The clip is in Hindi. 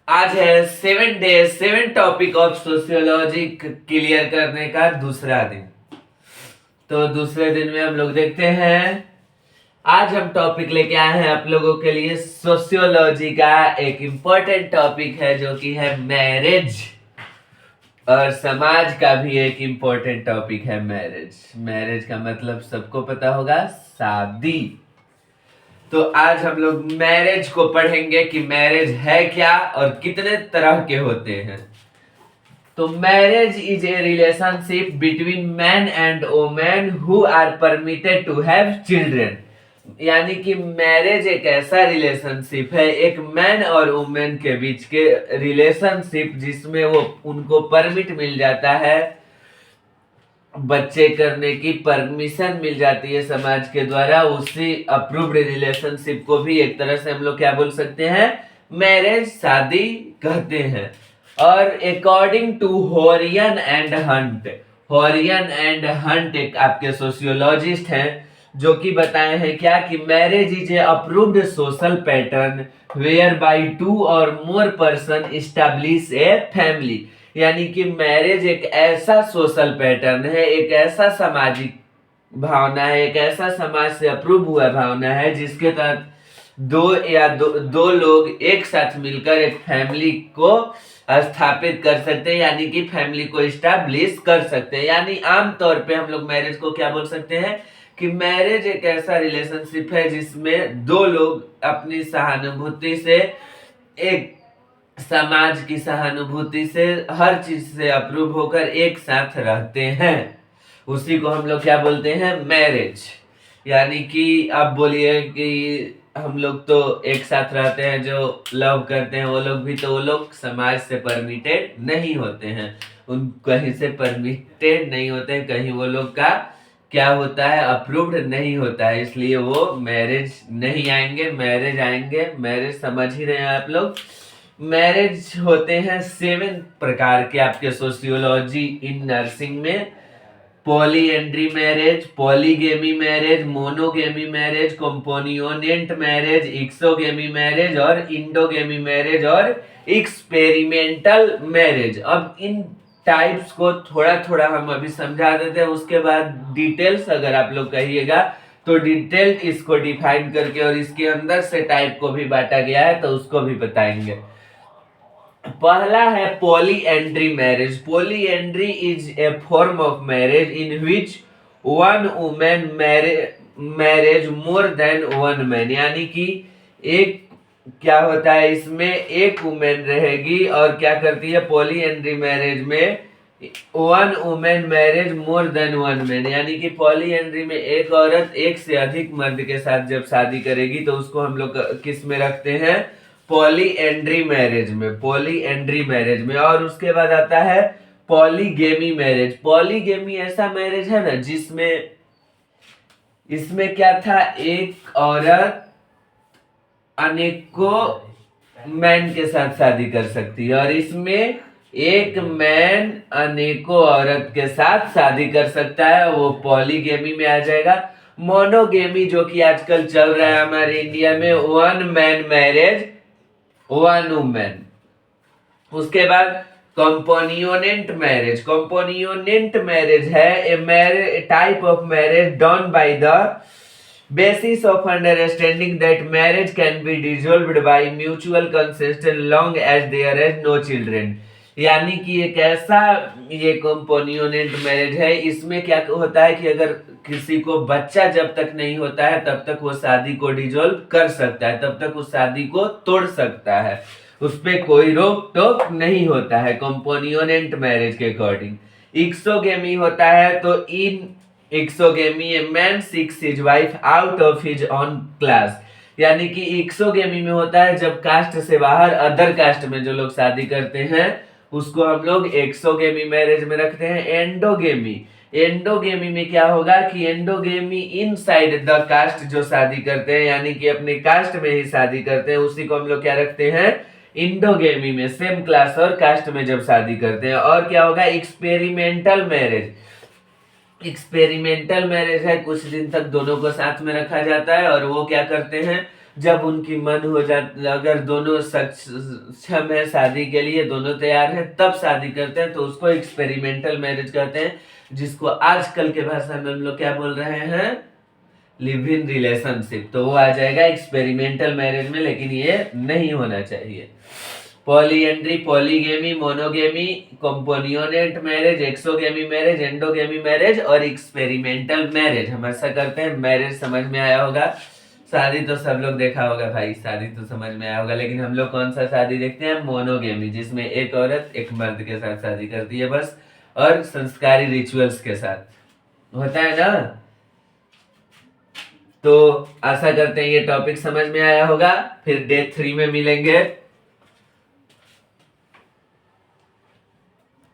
आज है 7 day 7 topic of sociology clear करने का दूसरा दिन। तो दूसरे दिन में हम लोग देखते हैं। आज हम टॉपिक लेके आए हैं आप लोगों के लिए सोशियोलॉजी का एक इम्पोर्टेंट टॉपिक है जो कि है मैरिज। और समाज का भी एक इम्पोर्टेंट टॉपिक है मैरिज। मैरिज का मतलब सबको पता होगा, शादी। तो आज हम लोग मैरिज को पढ़ेंगे कि मैरिज है क्या और कितने तरह के होते हैं। तो marriage is a relationship between man and women who are permitted to have children. यानी कि मैरिज एक ऐसा रिलेशनशिप है, एक मैन और वुमेन के बीच के रिलेशनशिप जिसमें वो उनको परमिट मिल जाता है, बच्चे करने की परमिशन मिल जाती है समाज के द्वारा। उसी अप्रूव्ड रिलेशनशिप को भी एक तरह से हम लोग क्या बोल सकते हैं, मैरिज, शादी कहते हैं। और according to Horton and Hunt, Horton and Hunt एक आपके सोशियोलॉजिस्ट हैं जो कि बताए हैं क्या कि marriage is a approved social pattern whereby 2 or more person establish a family. यानी कि मैरिज एक ऐसा सोशल पैटर्न है, एक ऐसा सामाजिक भावना है, एक ऐसा समाज से अप्रूव हुआ भावना है जिसके तहत दो लोग एक साथ मिलकर एक फैमिली को स्थापित कर सकते हैं, यानी कि फैमिली को इस्टेब्लिश कर सकते हैं। यानी आमतौर पे हम लोग मैरिज को क्या बोल सकते हैं कि मैरिज एक ऐसा रिलेशनशिप है जिसमें दो लोग अपनी सहानुभूति से, एक समाज की सहानुभूति से, हर चीज से अप्रूव होकर एक साथ रहते हैं। उसी को हम लोग क्या बोलते हैं, मैरिज। यानी कि आप बोलिए कि हम लोग तो एक साथ रहते हैं, जो लव करते हैं वो लोग भी, तो वो लोग समाज से परमिटेड नहीं होते हैं, उन कहीं से परमिटेड नहीं होते हैं, कहीं वो लोग का क्या होता है, अप्रूव्ड नहीं होता है, इसलिए वो मैरिज नहीं आएंगे। मैरिज आएंगे, मैरिज समझ ही रहे हैं आप लोग। मैरिज होते हैं 7 प्रकार के आपके सोशियोलॉजी इन नर्सिंग में। Polyandry marriage, polygamy marriage, monogamy marriage, companionate marriage, exogamy marriage और इंडोगेमी मैरिज और एक्सपेरिमेंटल मैरिज। अब इन टाइप्स को थोड़ा थोड़ा हम अभी समझा देते हैं, उसके बाद डिटेल्स अगर आप लोग कहिएगा तो डिटेल इसको डिफाइन करके और इसके अंदर से टाइप को भी बांटा गया है तो उसको भी बताएंगे। पहला है polyandry marriage. Polyandry is a form of marriage in which one women marriage more than one man. यानी कि एक क्या होता है, इसमें एक वुमेन रहेगी और क्या करती है, पॉलीएंड्री मैरिज में one women marriage more than one man. यानी कि पॉलीएंड्री में एक औरत एक से अधिक मर्द के साथ जब शादी करेगी तो उसको हम लोग किस में रखते हैं, पॉलीएंड्री मैरिज में, पॉलीएंड्री मैरिज में। और उसके बाद आता है पॉलीगेमी मैरिज। पॉलीगेमी ऐसा मैरिज है ना जिसमें, इसमें क्या था, एक औरत अनेकों मैन के साथ शादी कर सकती है, और इसमें एक मैन अनेकों औरत के साथ शादी कर सकता है, वो पॉलीगेमी में आ जाएगा। मोनोगेमी जो कि आजकल चल रहा है हमारे इंडिया में, one man marriage one women. उसके बाद कंपोनियोनेंट मैरिज। कंपोनियोनेंट मैरिज है a type of marriage done by the basis of understanding that marriage can be dissolved by mutual consent long as there is no children। यानी कि एक ऐसा ये कंपोनियोनेंट मैरिज है, इसमें क्या होता है कि अगर किसी को बच्चा जब तक नहीं होता है तब तक वो शादी को डिजोल्व कर सकता है, तब तक उस शादी को तोड़ सकता है, उस पर कोई रोक टोक नहीं होता है कंपोनियोनेंट मैरिज के अकॉर्डिंग। एक्सोगेमी होता है तो in exogamy a man seeks his wife out of his own class. यानी कि एक्सोगेमी में होता है जब कास्ट से बाहर अदर कास्ट में जो लोग शादी करते हैं उसको हम लोग एक्सोगेमी मैरिज में रखते हैं। एंडोगेमी, एंडोगेमी में क्या होगा कि एंडोगेमी इनसाइड द कास्ट जो शादी करते हैं, यानी कि अपने कास्ट में ही शादी करते हैं, उसी को हम लोग क्या रखते हैं, इंडोगेमी में, सेम क्लास और कास्ट में जब शादी करते हैं। और क्या होगा, एक्सपेरिमेंटल मैरिज। एक्सपेरिमेंटल मैरिज है कुछ दिन तक दोनों को साथ में रखा जाता है और वो क्या करते हैं, जब उनकी मन हो जाती, अगर दोनों सक्षम है शादी के लिए, दोनों तैयार है, तब शादी करते हैं, तो उसको एक्सपेरिमेंटल मैरिज कहते हैं, जिसको आजकल के भाषा में हम लोग क्या बोल रहे हैं, लिव इन रिलेशनशिप। तो वो आ जाएगा एक्सपेरिमेंटल मैरिज में, लेकिन ये नहीं होना चाहिए। Polyandry, polygamy, monogamy, companionate marriage, exogamy marriage, endogamy marriage और एक्सपेरिमेंटल मैरिज। हम ऐसा करते हैं। मैरिज समझ में आया होगा, शादी तो सब लोग देखा होगा भाई, शादी तो समझ में आया होगा, लेकिन हम लोग कौन सा शादी देखते हैं, मोनोगेमी, जिसमें एक औरत एक मर्द के साथ शादी करती है बस, और संस्कारी रिचुअल्स के साथ होता है ना। तो आशा करते हैं ये टॉपिक समझ में आया होगा। फिर डे 3 में मिलेंगे।